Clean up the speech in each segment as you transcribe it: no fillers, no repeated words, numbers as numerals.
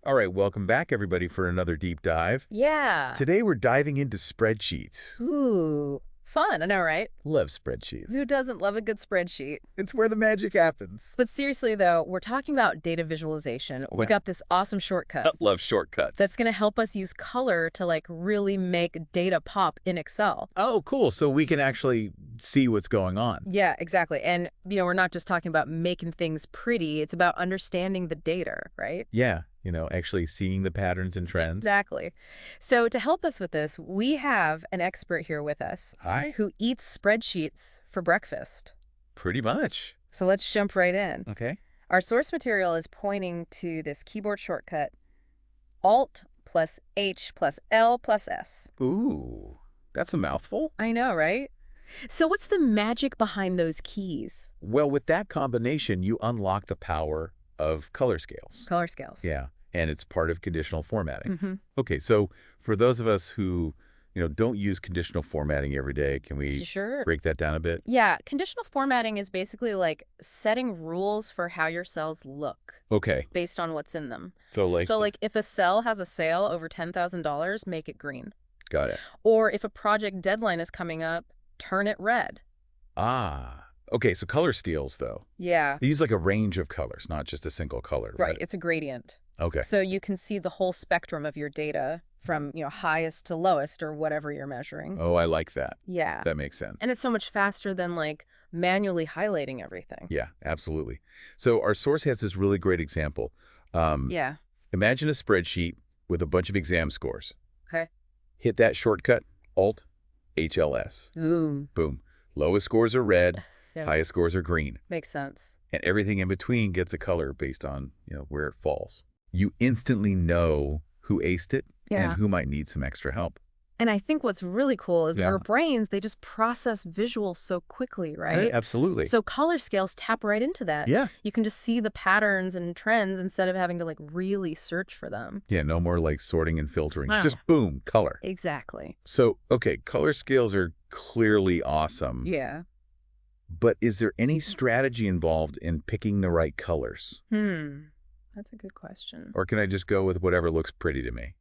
All right, welcome back, everybody, for another deep dive. Yeah. Today, we're diving into spreadsheets. Ooh, fun. I know, right? Love Who spreadsheets. doesn't love a good spreadsheet? It's where the magic happens. But seriously, though, we're talking about data visualization. We got this awesome shortcut Love shortcuts. that's going to help us use color to really make data pop in Excel. Oh, cool. So we can actually see what's going on. Yeah, exactly. And, we're not just talking about making things pretty. It's about understanding the data, right? Yeah, actually seeing the patterns and trends. Exactly. So to help us with this, we have an expert here with us Hi. who eats spreadsheets for breakfast. Pretty much. So let's jump right in. Okay. Our source material is pointing to this keyboard shortcut, Alt plus H plus L plus S. Ooh, that's a mouthful. I know, right? So what's the magic behind those keys? Well, with that combination, you unlock the power of color scales. Color scales. Yeah, and it's part of conditional formatting. Mm-hmm. Okay, so for those of us who, don't use conditional formatting every day, can we Sure. break that down a bit? Yeah, conditional formatting is basically like setting rules for how your cells look Okay, based on what's in them. so like, If a cell has a sale over $10,000, make it green. got it. Or if a project deadline is coming up, turn it red. Ah, okay, so color steels, though. Yeah, They use like a range of colors, not just a single color, right. It's a gradient. Okay, So you can see the whole spectrum of your data from, highest to lowest or whatever you're measuring. oh, I like that. Yeah. That makes sense. And it's so much faster than manually highlighting everything. Yeah, absolutely. So our source has this really great example. Yeah. Imagine a spreadsheet with a bunch of exam scores. Okay. Hit that shortcut, Alt, HLS. Ooh. Boom. Lowest scores are red, Yeah. highest scores are green. Makes sense. And everything in between gets a color based on, where it falls. You instantly know who aced it Yeah. and who might need some extra help. And I think what's really cool is Yeah. our brains, they just process visuals so quickly, right? Absolutely. So color scales tap right into that. Yeah. You can just see the patterns and trends instead of having to really search for them. Yeah, no more like sorting and filtering. Wow. Just boom, color. Exactly. So, okay, color scales are clearly awesome. Yeah. But is there any strategy involved in picking the right colors? That's a good question. Or can I just go with whatever looks pretty to me?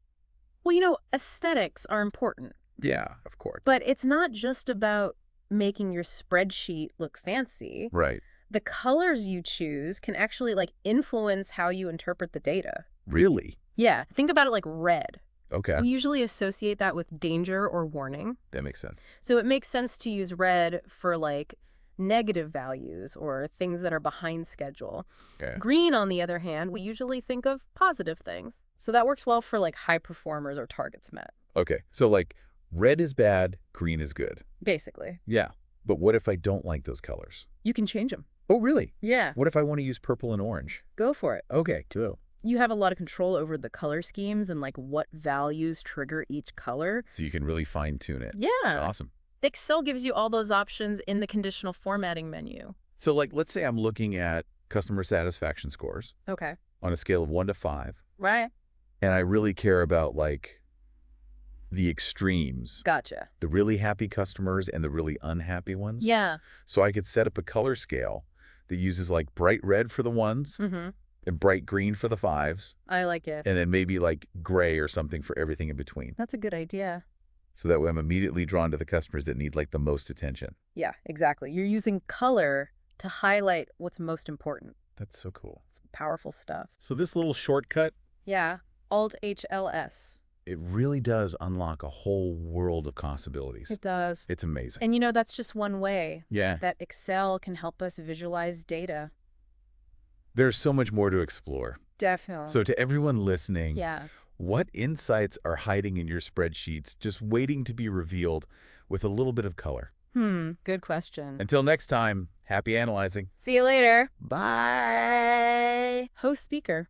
Well, aesthetics are important, Yeah, of course. but it's not just about making your spreadsheet look fancy. Right. The colors you choose can actually influence how you interpret the data. Really? Yeah, think about it like red. Okay. We usually associate that with danger or warning. That makes sense. So it makes sense to use red for negative values or things that are behind schedule. Okay. Green, on the other hand, we usually think of positive things. So that works well for high performers or targets met, Okay. So like red is bad, green is good. basically. Yeah. But what if I don't like those colors? You can change them. Oh, really? Yeah, What if I want to use purple and orange? go for it. Okay, cool. You have a lot of control over the color schemes and what values trigger each color. So you can really fine tune it. Yeah. Awesome. Excel gives you all those options in the conditional formatting menu. So let's say I'm looking at customer satisfaction scores Okay. on a scale of 1 to 5, Right. and I really care about the extremes, Gotcha. the really happy customers and the really unhappy ones. Yeah. So I could set up a color scale that uses bright red for the ones Mm-hmm. and bright green for the 5s, I like it. and then maybe gray or something for everything in between. That's a good idea. So that way I'm immediately drawn to the customers that need the most attention. Yeah, exactly. You're using color to highlight what's most important. That's so cool. It's powerful stuff. So this little shortcut, Yeah. Alt HLS. it really does unlock a whole world of possibilities. It does. It's amazing. And that's just one way Yeah. that Excel can help us visualize data. There's so much more to explore. Definitely. So to everyone listening, Yeah. what insights are hiding in your spreadsheets just waiting to be revealed with a little bit of color? Good question. Until next time, happy analyzing. See you later. Bye. Host speaker.